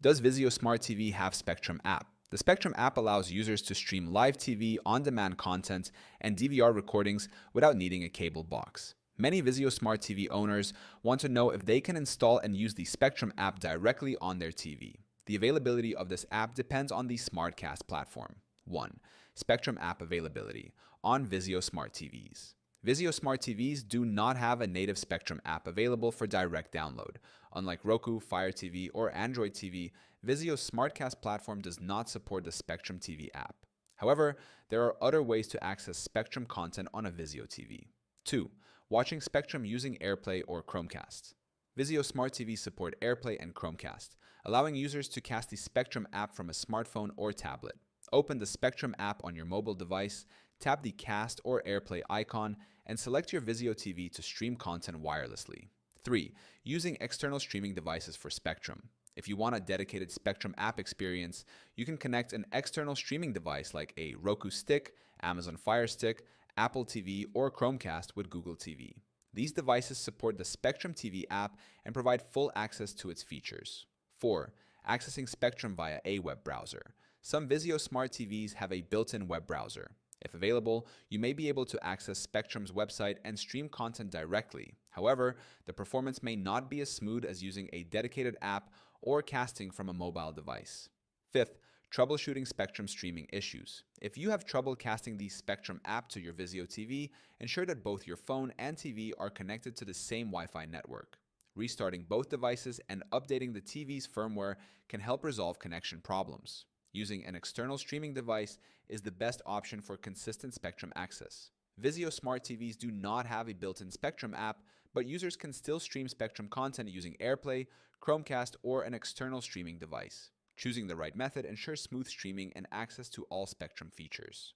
Does Vizio Smart TV have Spectrum app? The Spectrum app allows users to stream live TV, on-demand content, and DVR recordings without needing a cable box. Many Vizio Smart TV owners want to know if they can install and use the Spectrum app directly on their TV. The availability of this app depends on the SmartCast platform. 1. Spectrum app availability on Vizio Smart TVs. Vizio Smart TVs do not have a native Spectrum app available for direct download. Unlike Roku, Fire TV, or Android TV, Vizio's SmartCast platform does not support the Spectrum TV app. However, there are other ways to access Spectrum content on a Vizio TV. 2. Watching Spectrum using AirPlay or Chromecast. Vizio Smart TVs support AirPlay and Chromecast, allowing users to cast the Spectrum app from a smartphone or tablet. Open the Spectrum app on your mobile device, tap the Cast or AirPlay icon, and select your Vizio TV to stream content wirelessly. 3. Using external streaming devices for Spectrum. If you want a dedicated Spectrum app experience, you can connect an external streaming device like a Roku Stick, Amazon Fire Stick, Apple TV, or Chromecast with Google TV. These devices support the Spectrum TV app and provide full access to its features. 4. Accessing Spectrum via a web browser. Some Vizio Smart TVs have a built-in web browser. If available, you may be able to access Spectrum's website and stream content directly. However, the performance may not be as smooth as using a dedicated app or casting from a mobile device. 5th, troubleshooting Spectrum streaming issues. If you have trouble casting the Spectrum app to your Vizio TV, ensure that both your phone and TV are connected to the same Wi-Fi network. Restarting both devices and updating the TV's firmware can help resolve connection problems. Using an external streaming device is the best option for consistent Spectrum access. Vizio Smart TVs do not have a built-in Spectrum app, but users can still stream Spectrum content using AirPlay, Chromecast, or an external streaming device. Choosing the right method ensures smooth streaming and access to all Spectrum features.